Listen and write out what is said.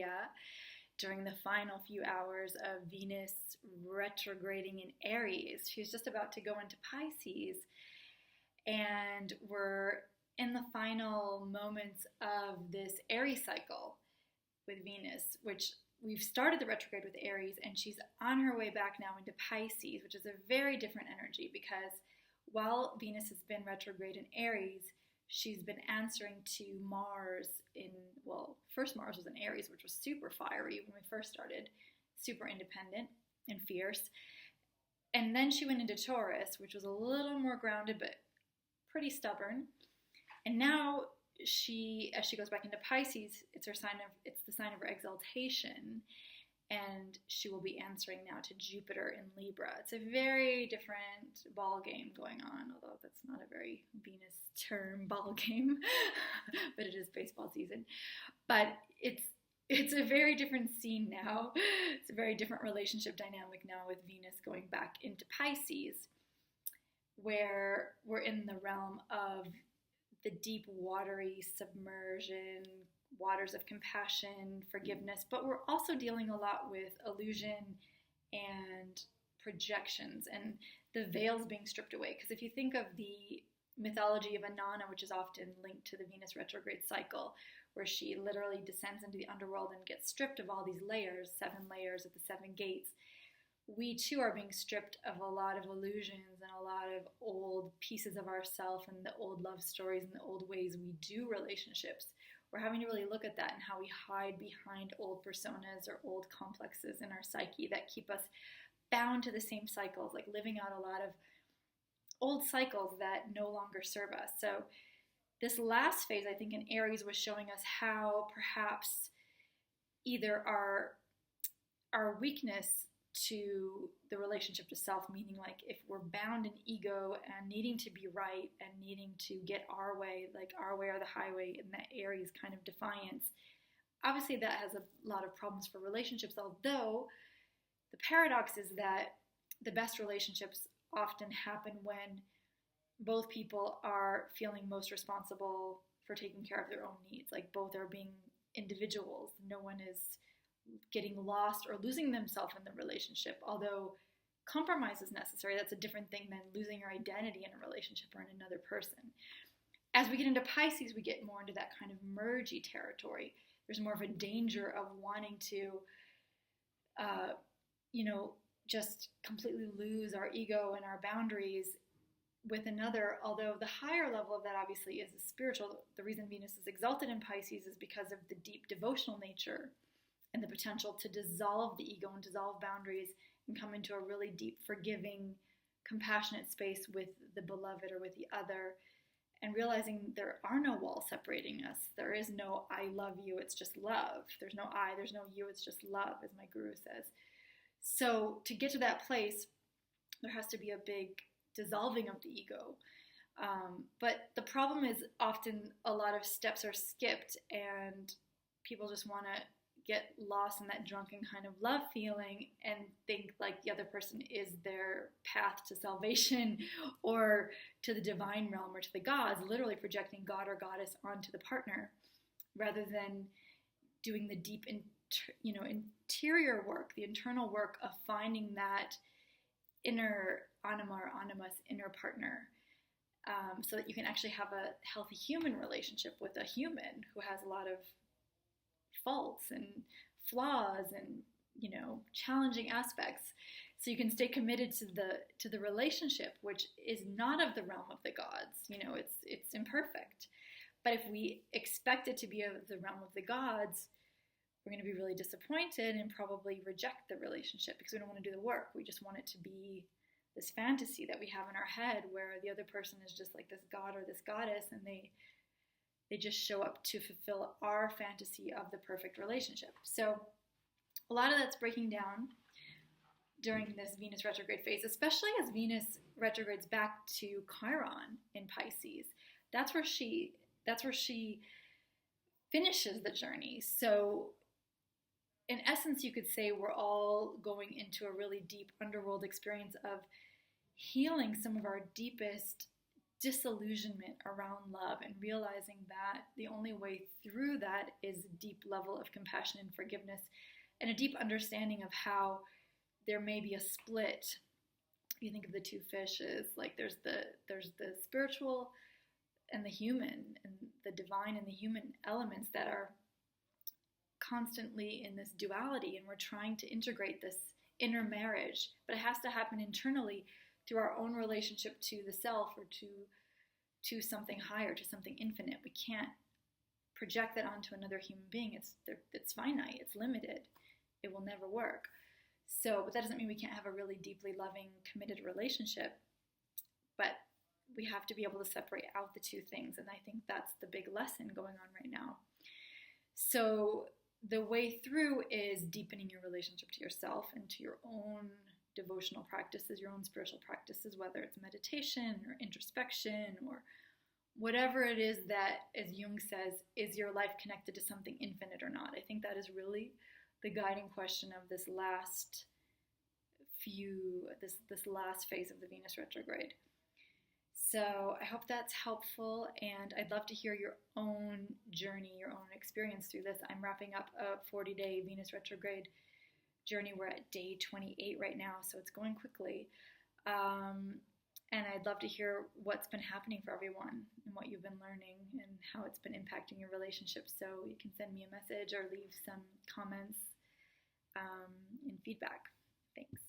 area during the final few hours of Venus retrograding in Aries. She's just about to go into Pisces, and we're in the final moments of this Aries cycle with Venus, which we've started the retrograde with Aries, and she's on her way back now into Pisces, which is a very different energy, because while Venus has been retrograde in Aries, she's been answering to Mars in, well, first Mars was in Aries, which was super fiery when we first started, super independent and fierce. And then she went into Taurus, which was a little more grounded, but pretty stubborn. And now as she goes back into Pisces, it's the sign of her exaltation, and she will be answering now to Jupiter in Libra. It's a very different ball game going on, although that's not a very Venus term, ball game, but it is baseball season. But it's a very different scene now. It's a very different relationship dynamic now with Venus going back into Pisces, where we're in the realm of the deep, watery submersion, waters of compassion, forgiveness, but we're also dealing a lot with illusion and projections and the veils being stripped away. Because if you think of the mythology of Inanna, which is often linked to the Venus retrograde cycle, where she literally descends into the underworld and gets stripped of all these layers, 7 layers at the 7 gates, we too are being stripped of a lot of illusions and a lot of old pieces of ourselves and the old love stories and the old ways we do relationships. We're having to really look at that and how we hide behind old personas or old complexes in our psyche that keep us bound to the same cycles, like living out a lot of old cycles that no longer serve us. So this last phase, I think, in Aries was showing us how perhaps either our weakness to the relationship to self, meaning like if we're bound in ego and needing to be right and needing to get our way, like our way or the highway, in that Aries kind of defiance, obviously that has a lot of problems for relationships, although the paradox is that the best relationships often happen when both people are feeling most responsible for taking care of their own needs, like both are being individuals. No one is getting lost or losing themselves in the relationship, although compromise is necessary. That's a different thing than losing your identity in a relationship or in another person. As we get into Pisces, we get more into that kind of mergey territory. There's more of a danger of wanting to, just completely lose our ego and our boundaries with another, although the higher level of that obviously is the spiritual. The reason Venus is exalted in Pisces is because of the deep devotional nature and the potential to dissolve the ego and dissolve boundaries and come into a really deep, forgiving, compassionate space with the beloved or with the other, and realizing there are no walls separating us. There is no I love you, it's just love. There's no I, there's no you, it's just love, as my guru says. So to get to that place, there has to be a big dissolving of the ego. But the problem is often a lot of steps are skipped and people just want to get lost in that drunken kind of love feeling and think like the other person is their path to salvation or to the divine realm or to the gods, literally projecting God or goddess onto the partner rather than doing the deep interior work, the internal work of finding that inner anima or animus, inner partner, so that you can actually have a healthy human relationship with a human who has a lot of faults and flaws and challenging aspects, so you can stay committed to the relationship, which is not of the realm of the gods. It's imperfect, but if we expect it to be of the realm of the gods, we're going to be really disappointed and probably reject the relationship because we don't want to do the work. We just want it to be this fantasy that we have in our head where the other person is just like this god or this goddess, and they just show up to fulfill our fantasy of the perfect relationship. So a lot of that's breaking down during this Venus retrograde phase, especially as Venus retrogrades back to Chiron in Pisces. That's where she finishes the journey. So in essence, you could say we're all going into a really deep underworld experience of healing some of our deepest disillusionment around love, and realizing that the only way through that is a deep level of compassion and forgiveness, and a deep understanding of how there may be a split. You think of the two fishes, like there's the spiritual and the human, and the divine and the human elements that are constantly in this duality, and we're trying to integrate this inner marriage, but it has to happen internally through our own relationship to the self, or to something higher, to something infinite. We can't project that onto another human being. It's finite, it's limited, it will never work. So, but that doesn't mean we can't have a really deeply loving, committed relationship, but we have to be able to separate out the two things, and I think that's the big lesson going on right now. So the way through is deepening your relationship to yourself and to your own devotional practices, your own spiritual practices, whether it's meditation or introspection or whatever it is that, as Jung says, is your life connected to something infinite or not? I think that is really the guiding question of this last phase of the Venus retrograde. So I hope that's helpful, and I'd love to hear your own journey, your own experience through this. I'm wrapping up a 40-day Venus retrograde journey. We're at day 28 right now, so it's going quickly. And I'd love to hear what's been happening for everyone and what you've been learning and how it's been impacting your relationships. So you can send me a message or leave some comments and feedback. Thanks.